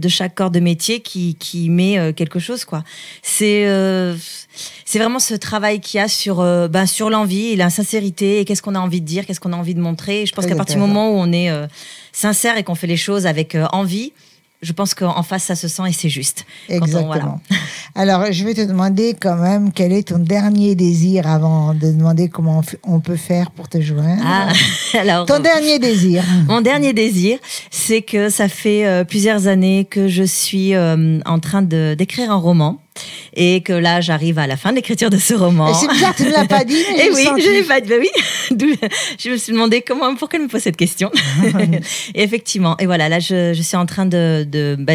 chaque corps de métier qui met quelque chose, quoi. C'est vraiment ce travail qu'il y a sur l'envie et la sincérité et qu'est-ce qu'on a envie de dire, qu'est-ce qu'on a envie de montrer. Et je pense Très qu'à partir du intéressant. moment où on est sincère et qu'on fait les choses avec envie, je pense qu'en face, ça se sent et c'est juste. Exactement. Alors, je vais te demander quand même quel est ton dernier désir avant de demander comment on peut faire pour te joindre. Alors, Ton dernier désir. mon dernier désir, c'est que ça fait plusieurs années que je suis en train d'écrire un roman et que là, j'arrive à la fin de l'écriture de ce roman. Et c'est bizarre, tu ne l'as pas dit, mais Et j'ai oui, senti. je l'ai pas dit. Ben oui. D'où je me suis demandé pourquoi elle me pose cette question. Et effectivement. Et voilà, là, je suis en train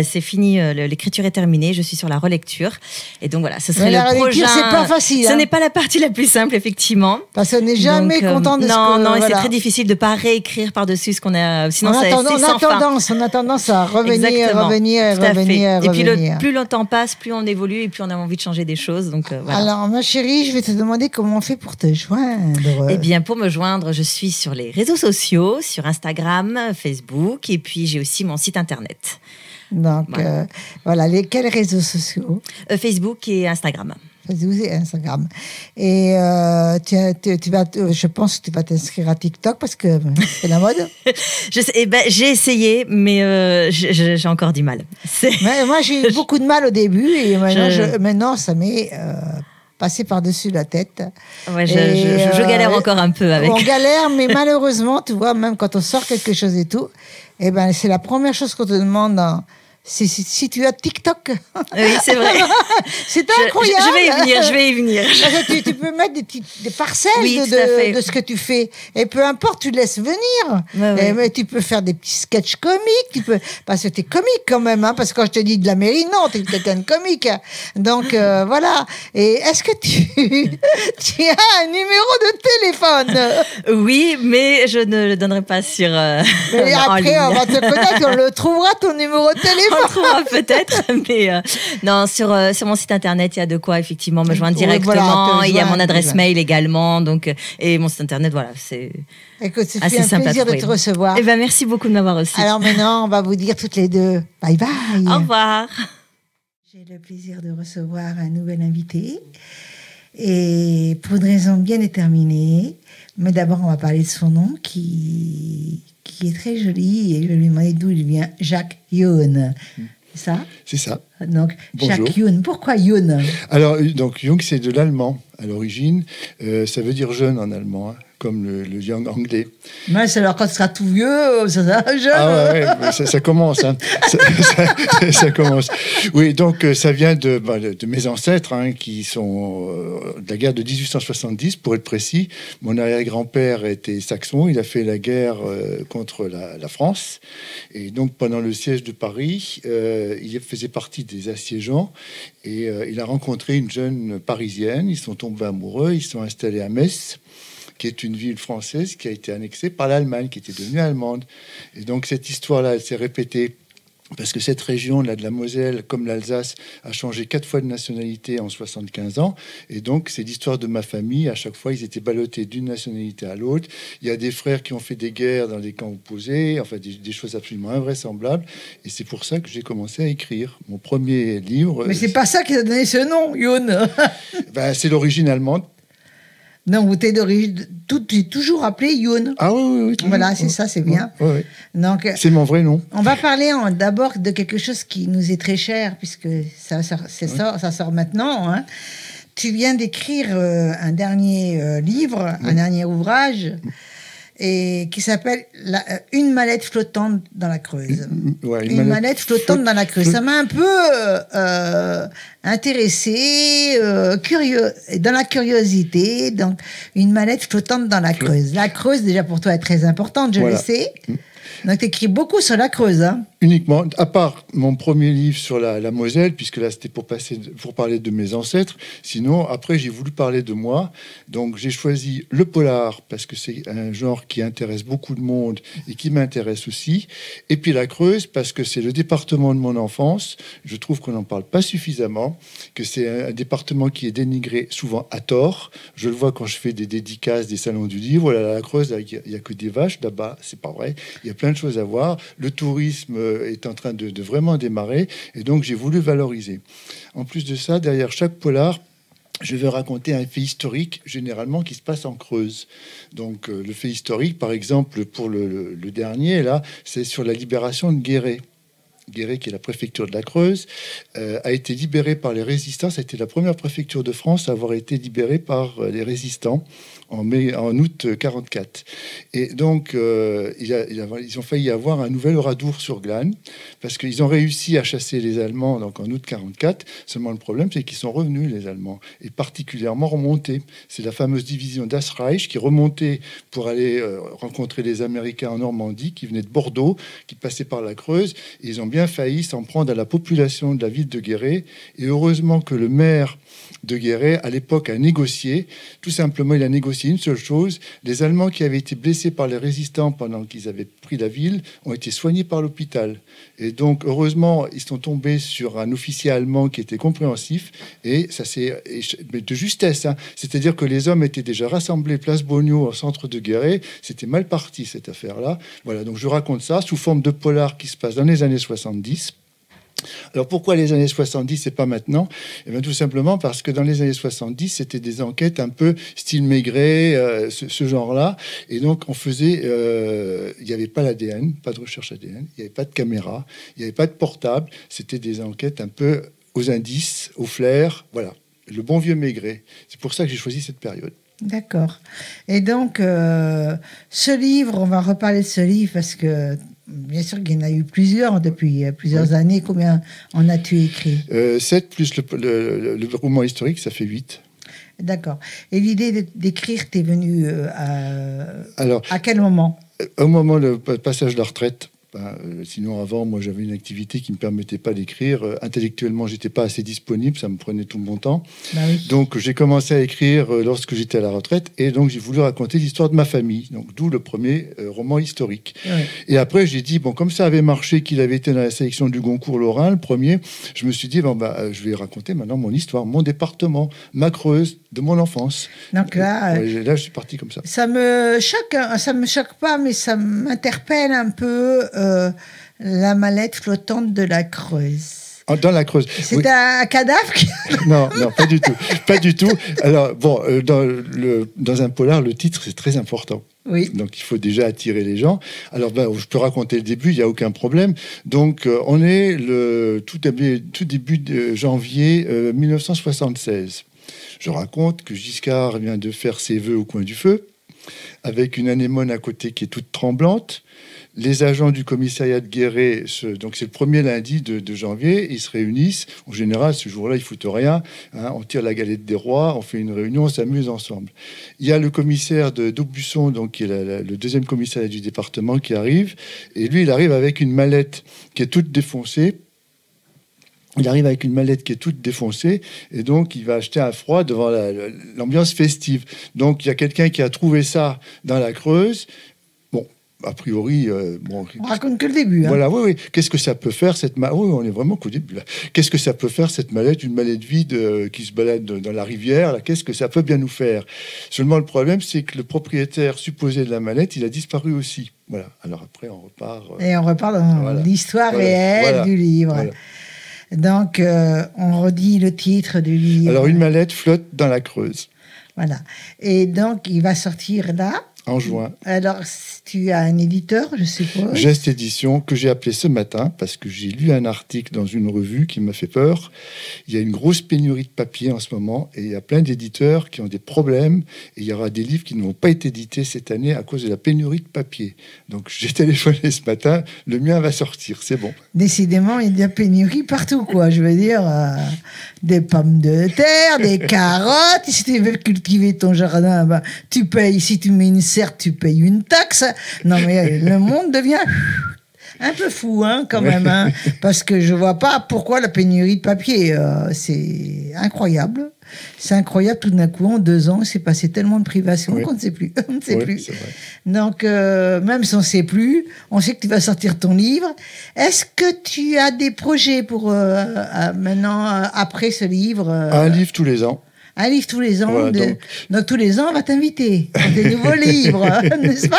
c'est fini, l'écriture est terminée, je suis sur la relecture. Et donc voilà, ce serait Mais la le relecture, prochain. c'est pas facile, Ce hein. n'est pas la partie la plus simple, effectivement. Parce qu'on n'est jamais Donc, content de ce non, que... non, et c'est voilà. très difficile de pas réécrire par-dessus ce qu'on a. Sinon, On c'est a sans fin. tendance à revenir, Exactement. revenir, Tout à fait. revenir, Et puis, revenir. plus le temps passe, plus on évolue et plus on a envie de changer des choses. Donc, voilà. Alors, ma chérie, je vais te demander comment on fait pour te joindre. Eh bien, pour me joindre, je suis sur les réseaux sociaux, sur Instagram, Facebook, et puis j'ai aussi mon site internet. Donc, Voilà. quels réseaux sociaux? Facebook et Instagram. Facebook et Instagram. Et je pense que tu vas t'inscrire à TikTok parce que c'est la mode. J'ai essayé, mais j'ai encore du mal. Mais moi, j'ai eu beaucoup de mal au début et maintenant, Je- maintenant ça m'est passé par-dessus la tête. Ouais, Et, je galère encore un peu avec. On galère, mais malheureusement, tu vois, même quand on sort quelque chose et tout, eh ben, c'est la première chose qu'on te demande. Si tu as TikTok. Oui, c'est vrai. C'est incroyable. Je vais y venir. Parce que tu peux mettre des parcelles Oui, tout à fait. de ce que tu fais. Et peu importe, tu laisses venir. Ouais. Mais tu peux faire des petits sketchs comiques. Parce que tu es comique quand même. Hein, parce que quand je te dis de la mairie, non, tu es quelqu'un de comique. Donc, voilà. Et est-ce que tu as un numéro de téléphone? Oui, mais je ne le donnerai pas sur. Mais en après, ligne. on va te connaître, on le trouvera, ton numéro de téléphone. On le trouvera peut-être, mais non, sur mon site internet, il y a de quoi effectivement me joindre Oui, directement. voilà, te Il y a mon joindre, adresse voilà. mail également, donc et mon site internet, voilà, c'est Écoute, c'est assez un simple à plaisir de trouver. te recevoir. Eh ben, merci beaucoup de m'avoir reçu. Alors maintenant, on va vous dire toutes les deux bye bye. Au revoir. J'ai le plaisir de recevoir un nouvel invité. Et pour une raison bien déterminée, mais d'abord, on va parler de son nom qui est très joli. Et je vais lui demander d'où il vient. Jacques Youn. C'est ça? C'est ça. Donc, Bonjour. Jacques Youn. Pourquoi Youn? Alors, donc, Jung, c'est de l'allemand à l'origine. Ça veut dire jeune en allemand, hein, comme le young anglais. Mais c'est alors quand tu seras tout vieux, ça sera jeune. Ah ouais, mais ça commence. Hein. Ça commence. Oui, donc ça vient de mes ancêtres, hein, qui sont de la guerre de 1870, pour être précis. Mon arrière-grand-père était saxon. Il a fait la guerre contre la France. Et donc, pendant le siège de Paris, il faisait partie des assiégeants. Et il a rencontré une jeune Parisienne. Ils sont tombés amoureux. Ils sont installés à Metz, qui est une ville française qui a été annexée par l'Allemagne, qui était devenue allemande. Et donc cette histoire-là, elle s'est répétée parce que cette région-là de la Moselle, comme l'Alsace, a changé 4 fois de nationalité en 75 ans. Et donc c'est l'histoire de ma famille. À chaque fois, ils étaient ballottés d'une nationalité à l'autre. Il y a des frères qui ont fait des guerres dans des camps opposés, enfin des choses absolument invraisemblables. Et c'est pour ça que j'ai commencé à écrire mon premier livre. Mais c'est pas ça qui a donné ce nom, Youn. C'est l'origine allemande. Non, tu es toujours appelé Youn. Ah oui. toujours. Voilà, c'est ça, c'est bien. Ouais. Donc, C'est mon vrai nom. on va parler d'abord de quelque chose qui nous est très cher, puisque ça sort maintenant. Hein. Tu viens d'écrire un dernier livre, un dernier ouvrage. et qui s'appelle Une mallette flottante dans la Creuse. Ouais, Une mallette flottante dans la Creuse. Ça m'a un peu intéressée, dans la curiosité. Donc, une mallette flottante dans la Creuse. La Creuse, déjà pour toi, est très importante, je le sais. Donc, tu écris beaucoup sur la Creuse. Hein. Uniquement, à part mon premier livre sur la Moselle, puisque là c'était pour parler de mes ancêtres. Sinon, après j'ai voulu parler de moi. Donc j'ai choisi le polar parce que c'est un genre qui intéresse beaucoup de monde et qui m'intéresse aussi. Et puis la Creuse parce que c'est le département de mon enfance. Je trouve qu'on n'en parle pas suffisamment, que c'est un département qui est dénigré souvent à tort. Je le vois quand je fais des dédicaces, des salons du livre. Voilà, la Creuse, il n'y a que des vaches là-bas. C'est pas vrai. Il y a plein de choses à voir. Le tourisme est en train de vraiment démarrer et donc j'ai voulu valoriser. En plus de ça, derrière chaque polar, je vais raconter un fait historique généralement qui se passe en Creuse. Donc le fait historique, par exemple, pour le dernier, là, c'est sur la libération de Guéret. Guéret, qui est la préfecture de la Creuse, a été libérée par les résistants. Ça a été la première préfecture de France à avoir été libérée par les résistants en août 44. Et donc, ils ont failli avoir un nouvel Oradour sur Glane, parce qu'ils ont réussi à chasser les Allemands donc en août 44. Seulement, le problème, c'est qu'ils sont revenus, les Allemands, et particulièrement remontés. C'est la fameuse division Das Reich qui remontait pour aller rencontrer les Américains en Normandie, qui venaient de Bordeaux, qui passaient par la Creuse. Et ils ont bien failli s'en prendre à la population de la ville de Guéret. Et heureusement que le maire de Guéret, à l'époque, a négocié. Tout simplement, il a négocié une seule chose. Les Allemands qui avaient été blessés par les résistants pendant qu'ils avaient pris la ville ont été soignés par l'hôpital. Et donc, heureusement, ils sont tombés sur un officier allemand qui était compréhensif. Et ça s'est de justesse. Hein. C'est-à-dire que les hommes étaient déjà rassemblés place Bogno, au centre de Guéret. C'était mal parti, cette affaire-là. Voilà, donc je raconte ça sous forme de polar qui se passe dans les années 70. Alors pourquoi les années 70 et pas maintenant? Eh bien tout simplement parce que dans les années 70, c'était des enquêtes un peu style Maigret, ce genre-là. Et donc on faisait, il n'y avait pas l'ADN, pas de recherche ADN, il n'y avait pas de caméra, il n'y avait pas de portable. C'était des enquêtes un peu aux indices, au flair, voilà. Le bon vieux Maigret. C'est pour ça que j'ai choisi cette période. D'accord. Et donc, ce livre, on va reparler de ce livre parce que, bien sûr qu'il y en a eu plusieurs depuis plusieurs années. Combien en as-tu écrit? 7 plus le roman historique, ça fait 8. D'accord. Et l'idée d'écrire, t'es venue à quel moment? Au moment du passage de la retraite. Sinon, avant, moi, j'avais une activité qui ne me permettait pas d'écrire. Intellectuellement, j'étais pas assez disponible, ça me prenait tout mon temps. Bah oui. Donc, j'ai commencé à écrire lorsque j'étais à la retraite, et donc j'ai voulu raconter l'histoire de ma famille. Donc, d'où le premier roman historique. Ouais. Et après, j'ai dit, bon, comme ça avait marché, qu'il avait été dans la sélection du Goncourt Lorrain, le premier, je me suis dit, bon, je vais raconter maintenant mon histoire, mon département, ma Creuse, de mon enfance. Donc là, je suis parti comme ça. Ça me choque pas, mais ça m'interpelle un peu. La mallette flottante de la Creuse. Dans la Creuse. C'est oui. Un cadavre Non, pas du tout. Pas du tout. Alors, bon, dans un polar, le titre, c'est très important. Oui. Donc, il faut déjà attirer les gens. Alors, je peux raconter le début, il n'y a aucun problème. Donc, on est le tout début de janvier 1976. Je raconte que Giscard vient de faire ses vœux au coin du feu, avec une anémone à côté qui est toute tremblante. Les agents du commissariat de Guéret, donc c'est le premier lundi de janvier, ils se réunissent. En général, ce jour-là, ils foutent rien. Hein, on tire la galette des rois, on fait une réunion, on s'amuse ensemble. Il y a le commissaire d'Aubusson, donc qui est le deuxième commissariat du département, qui arrive. Et lui, il arrive avec une mallette qui est toute défoncée. Il arrive avec une mallette qui est toute défoncée et donc il va acheter un froid devant l'ambiance festive. Donc il y a quelqu'un qui a trouvé ça dans la Creuse. Bon, a priori... on raconte que le début. Hein. Voilà, oui. Qu'est-ce que ça peut faire cette mallette? Oui, on est vraiment qu'au début. Là. Qu'est-ce que ça peut faire cette mallette? Une mallette vide qui se balade dans la rivière. Là. Qu'est-ce que ça peut bien nous faire? Seulement le problème, c'est que le propriétaire supposé de la mallette, il a disparu aussi. Voilà. Alors après, on repart... Et on repart dans l'histoire réelle du livre. Voilà. Donc, on redit le titre du livre. Alors, une mallette flotte dans la Creuse. Voilà. Et donc, il va sortir là. en juin. Alors, tu as un éditeur, je suppose. Geste Édition, que j'ai appelé ce matin parce que j'ai lu un article dans une revue qui m'a fait peur. Il y a une grosse pénurie de papier en ce moment et il y a plein d'éditeurs qui ont des problèmes et il y aura des livres qui n'ont pas été édités cette année à cause de la pénurie de papier. Donc j'ai téléphoné ce matin, le mien va sortir, c'est bon. Décidément, il y a de la pénurie partout, quoi. Je veux dire, des pommes de terre, des carottes. Si tu veux cultiver ton jardin, ben, tu payes. Si tu mets une serre, tu payes une taxe. Non, mais le monde devient un peu fou, hein, quand même. Hein, parce que je vois pas pourquoi la pénurie de papier. C'est incroyable. C'est incroyable, tout d'un coup, en 2 ans, il s'est passé tellement de privations qu'on ne sait plus. On ne sait plus. Donc, même si on ne sait plus, on sait que tu vas sortir ton livre. Est-ce que tu as des projets pour maintenant, après ce livre Un livre tous les ans. Un livre tous les ans. Voilà, donc, tous les ans, on va t'inviter pour des nouveaux livres, n'est-ce pas?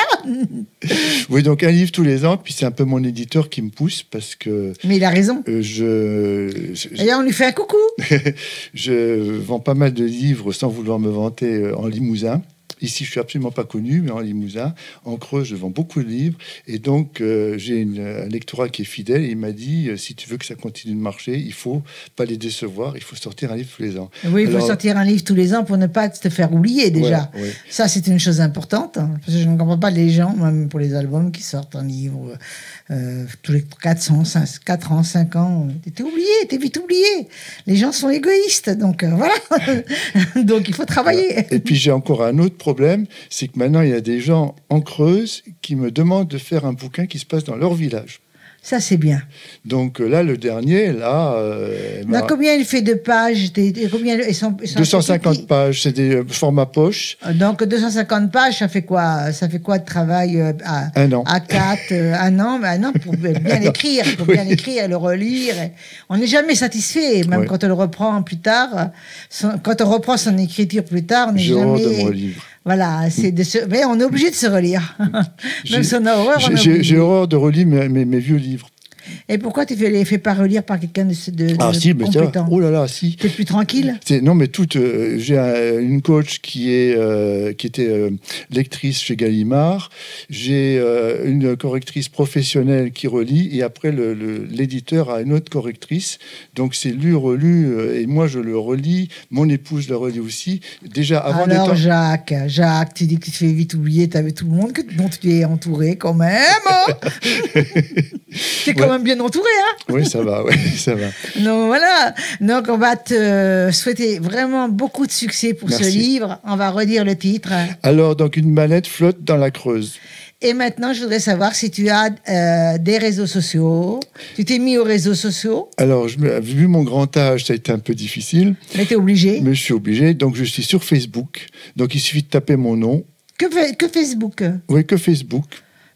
Oui, donc un livre tous les ans. Puis c'est un peu mon éditeur qui me pousse parce que... Mais il a raison. D'ailleurs, on lui fait un coucou. Je vends pas mal de livres sans vouloir me vanter en Limousin. Ici, je suis absolument pas connu, mais en Limousin, en Creuse, je vends beaucoup de livres. Et donc, j'ai un lectorat qui est fidèle. Et il m'a dit, si tu veux que ça continue de marcher, il faut pas les décevoir. Il faut sortir un livre tous les ans. Oui, il faut sortir un livre tous les ans pour ne pas te faire oublier, déjà. Ouais. Ça, c'est une chose importante. Hein, parce que je ne comprends pas les gens, même pour les albums, qui sortent un livre tous les 4 ans, 5 ans. T'es oublié, t'es vite oublié. Les gens sont égoïstes. Donc, voilà. Donc, il faut travailler. Voilà. Et puis, j'ai encore un autre problème, c'est que maintenant, il y a des gens en Creuse qui me demandent de faire un bouquin qui se passe dans leur village. Ça, c'est bien. Donc là, le dernier, combien il fait de pages? Combien, 250 pages, c'est des formats poche. Donc 250 pages, ça fait quoi? Ça fait quoi de travail un an. À 4, un an, pour bien l'écrire, bien l'écrire, le relire. On n'est jamais satisfait, même quand on le reprend plus tard. Quand on reprend son écriture plus tard, on n'est jamais... de me relire. Voilà, mais on est obligé de se relire. Même si on a horreur, j'ai horreur de relire mes vieux livres. Et pourquoi tu les fais pas relire par quelqu'un de si, mais compétent? Oh là là, si. T'es plus tranquille? Non, mais j'ai une coach qui était lectrice chez Gallimard. J'ai une correctrice professionnelle qui relit, et après l'éditeur a une autre correctrice. Donc c'est lu, relu, et moi je le relis. Mon épouse le relit aussi. Déjà avant. Alors Jacques, tu dis que tu te fais vite oublier. T'avais tout le monde dont tu es entouré quand même. T'es quand même bien entouré, hein? Oui, ça va, ça va. Donc voilà. Donc on va te souhaiter vraiment beaucoup de succès pour ce livre. On va redire le titre. Alors, donc une mallette flotte dans la Creuse. Et maintenant, je voudrais savoir si tu as des réseaux sociaux. Tu t'es mis aux réseaux sociaux? Alors, vu mon grand âge, ça a été un peu difficile. Mais tu es obligé? Mais je suis obligé. Donc, je suis sur Facebook. Donc, il suffit de taper mon nom. Que Facebook? Oui, que Facebook.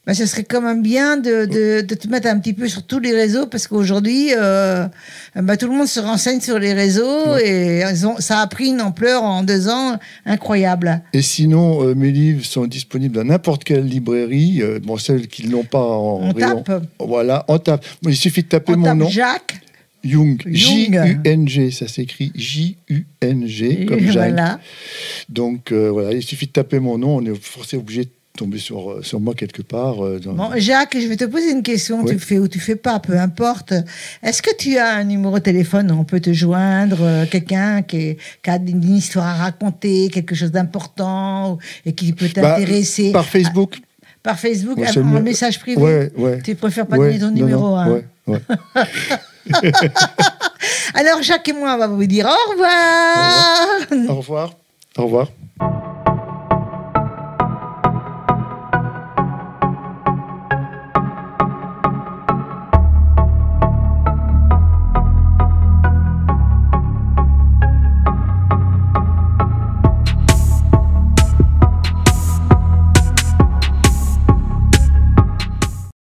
Ben, ce serait quand même bien de te mettre un petit peu sur tous les réseaux, parce qu'aujourd'hui, tout le monde se renseigne sur les réseaux, et ça a pris une ampleur en 2 ans incroyable. Et sinon, mes livres sont disponibles dans n'importe quelle librairie. Celles qui ne l'ont pas en rayon. Tape. Voilà, on tape. Il suffit de taper mon nom. Jacques Jung. J-U-N-G, ça s'écrit J-U-N-G, comme Jacques. Voilà. Donc, il suffit de taper mon nom, on est obligé de tomber sur moi quelque part. Bon, Jacques, je vais te poser une question. Oui. Tu fais ou tu fais pas, peu importe. Est-ce que tu as un numéro de téléphone où on peut te joindre, quelqu'un qui a une histoire à raconter, quelque chose d'important et qui peut t'intéresser? Par Facebook. Par Facebook, un message privé. Ouais. Tu préfères pas donner ton numéro, hein? Ouais. Alors Jacques et moi, on va vous dire au revoir. Au revoir. Au revoir.